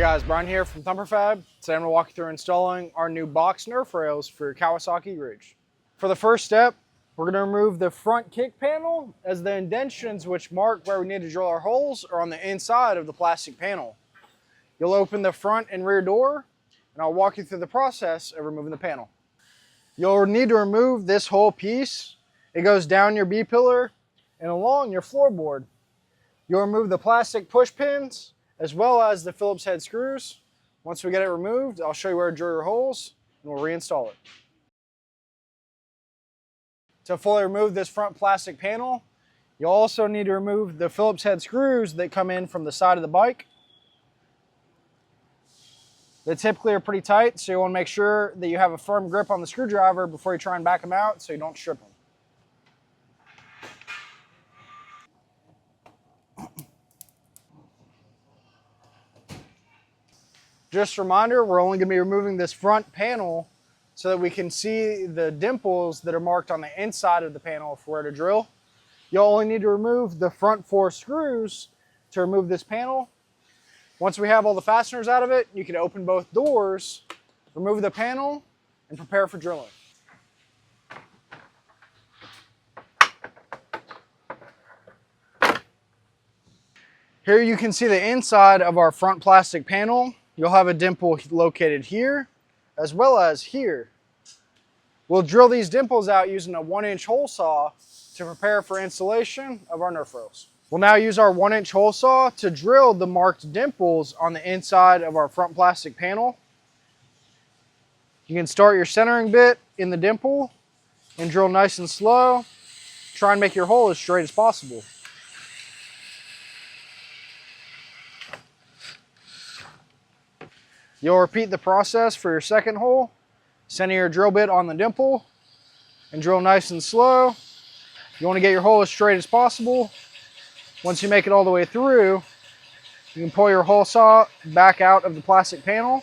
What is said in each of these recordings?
guys, Brian here from Thumper Fab. Today I'm going to walk you through installing our new box Nerf Rails for your Kawasaki Ridge. For the first step, we're going to remove the front kick panel, as the indentions which mark where we need to drill our holes are on the inside of the plastic panel. You'll open the front and rear door, and I'll walk you through the process of removing the panel. You'll need to remove this whole piece. It goes down your B-pillar and along your floorboard. You'll remove the plastic push pins as well as the Phillips head screws. Once we get it removed, I'll show you where to drill your holes and we'll reinstall it. To fully remove this front plastic panel, you'll also need to remove the Phillips head screws that come in from the side of the bike. They typically are pretty tight, so you want to make sure that you have a firm grip on the screwdriver before you try and back them out so you don't strip them. Just a reminder, we're only going to be removing this front panel so that we can see the dimples that are marked on the inside of the panel for where to drill. You'll only need to remove the front 4 screws to remove this panel. Once we have all the fasteners out of it, you can open both doors, remove the panel, and prepare for drilling. Here you can see the inside of our front plastic panel. You'll have a dimple located here, as well as here. We'll drill these dimples out using a 1-inch hole saw to prepare for installation of our Nerf Rails. We'll now use our 1-inch hole saw to drill the marked dimples on the inside of our front plastic panel. You can start your centering bit in the dimple and drill nice and slow. Try and make your hole as straight as possible. You'll repeat the process for your second hole. Center your drill bit on the dimple and drill nice and slow. You want to get your hole as straight as possible. Once you make it all the way through, you can pull your hole saw back out of the plastic panel.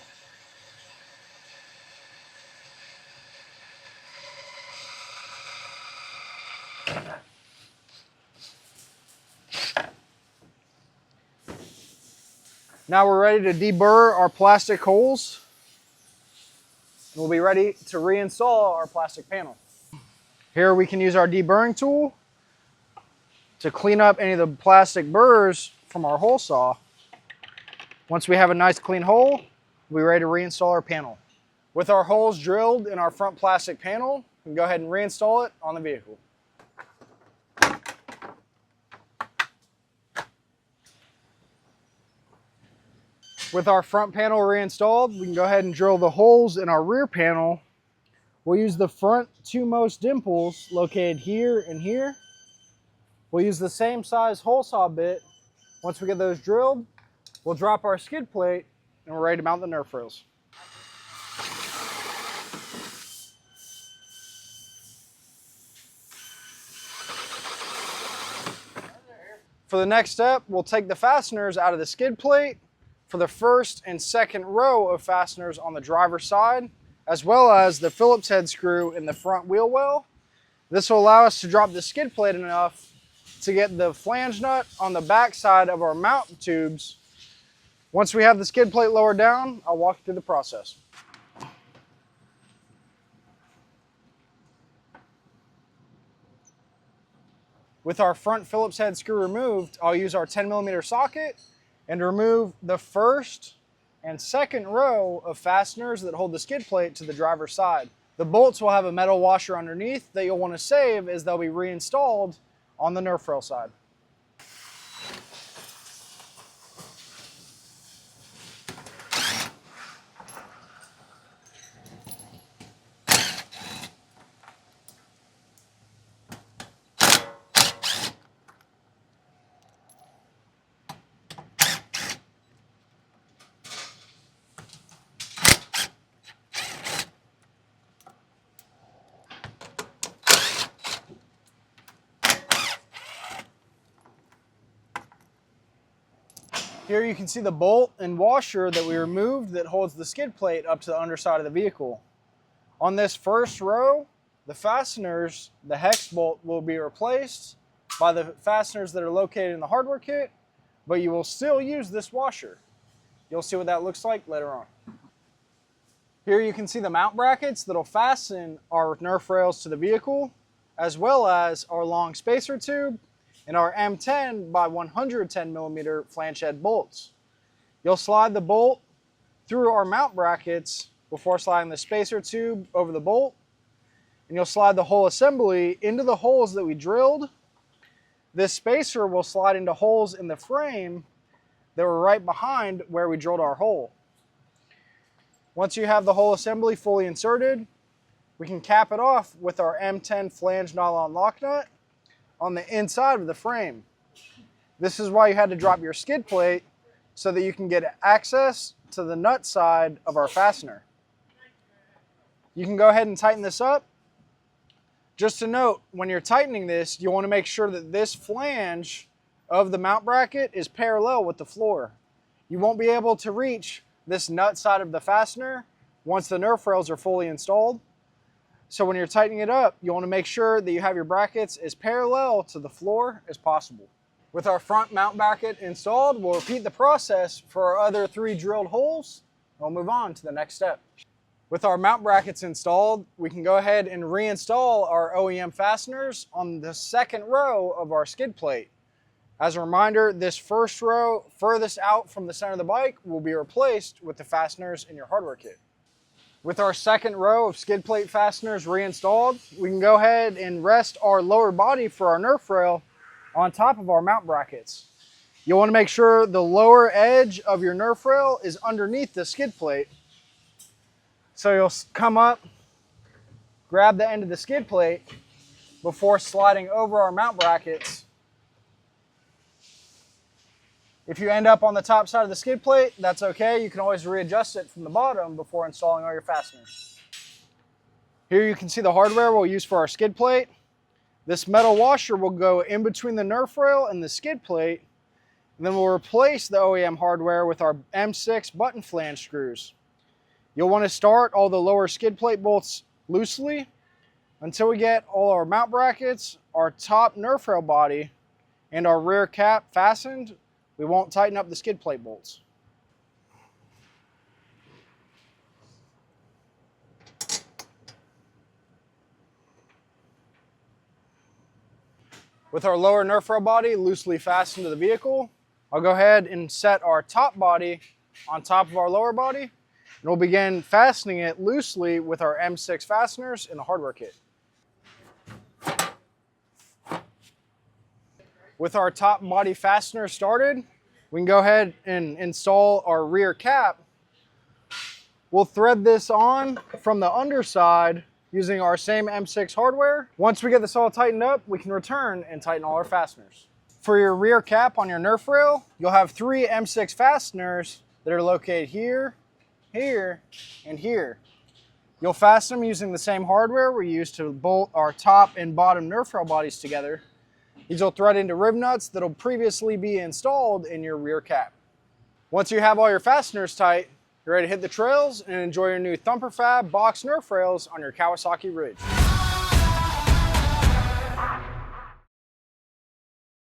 Now we're ready to deburr our plastic holes. And we'll be ready to reinstall our plastic panel. Here we can use our deburring tool to clean up any of the plastic burrs from our hole saw. Once we have a nice clean hole, we'll be ready to reinstall our panel. With our holes drilled in our front plastic panel, we can go ahead and reinstall it on the vehicle. With our front panel reinstalled, we can go ahead and drill the holes in our rear panel. We'll use the front 2 most dimples located here and here. We'll use the same size hole saw bit. Once we get those drilled, we'll drop our skid plate and we're ready to mount the Nerf Rails. For the next step, we'll take the fasteners out of the skid plate for the first and second row of fasteners on the driver's side, as well as the Phillips head screw in the front wheel well. This will allow us to drop the skid plate enough to get the flange nut on the back side of our mount tubes. Once we have the skid plate lowered down, I'll walk you through the process. With our front Phillips head screw removed, I'll use our 10mm socket and remove the first and second row of fasteners that hold the skid plate to the driver's side. The bolts will have a metal washer underneath that you'll want to save, as they'll be reinstalled on the Nerf Rail side. Here you can see the bolt and washer that we removed that holds the skid plate up to the underside of the vehicle. On this first row, the fasteners, the hex bolt will be replaced by the fasteners that are located in the hardware kit, but you will still use this washer. You'll see what that looks like later on. Here you can see the mount brackets that'll fasten our Nerf rails to the vehicle, as well as our long spacer tube and our M10 by 110 millimeter flange head bolts. You'll slide the bolt through our mount brackets before sliding the spacer tube over the bolt, and you'll slide the whole assembly into the holes that we drilled. This spacer will slide into holes in the frame that were right behind where we drilled our hole. Once you have the whole assembly fully inserted, we can cap it off with our M10 flange nylon lock nut on the inside of the frame. This is why you had to drop your skid plate, so that you can get access to the nut side of our fastener. You can go ahead and tighten this up. Just to note, when you're tightening this, you want to make sure that this flange of the mount bracket is parallel with the floor. You won't be able to reach this nut side of the fastener once the Nerf rails are fully installed. So when you're tightening it up, you want to make sure that you have your brackets as parallel to the floor as possible. With our front mount bracket installed, we'll repeat the process for our other 3 drilled holes, and we'll move on to the next step. With our mount brackets installed, we can go ahead and reinstall our OEM fasteners on the second row of our skid plate. As a reminder, this first row furthest out from the center of the bike will be replaced with the fasteners in your hardware kit. With our second row of skid plate fasteners reinstalled, we can go ahead and rest our lower body for our Nerf rail on top of our mount brackets. You'll want to make sure the lower edge of your Nerf rail is underneath the skid plate. So you'll come up, grab the end of the skid plate before sliding over our mount brackets. If you end up on the top side of the skid plate, that's okay. You can always readjust it from the bottom before installing all your fasteners. Here you can see the hardware we'll use for our skid plate. This metal washer will go in between the Nerf rail and the skid plate, and then we'll replace the OEM hardware with our M6 button flange screws. You'll want to start all the lower skid plate bolts loosely until we get all our mount brackets, our top Nerf rail body, and our rear cap fastened. We won't tighten up the skid plate bolts. With our lower Nerf rail body loosely fastened to the vehicle, I'll go ahead and set our top body on top of our lower body, and we'll begin fastening it loosely with our M6 fasteners in the hardware kit. With our top body fastener started, we can go ahead and install our rear cap. We'll thread this on from the underside using our same M6 hardware. Once we get this all tightened up, we can return and tighten all our fasteners. For your rear cap on your Nerf rail, you'll have 3 M6 fasteners that are located here, here, and here. You'll fasten them using the same hardware we used to bolt our top and bottom Nerf rail bodies together. These will thread into rib nuts that will previously be installed in your rear cap. Once you have all your fasteners tight, you're ready to hit the trails and enjoy your new Thumper Fab box Nerf rails on your Kawasaki Ridge.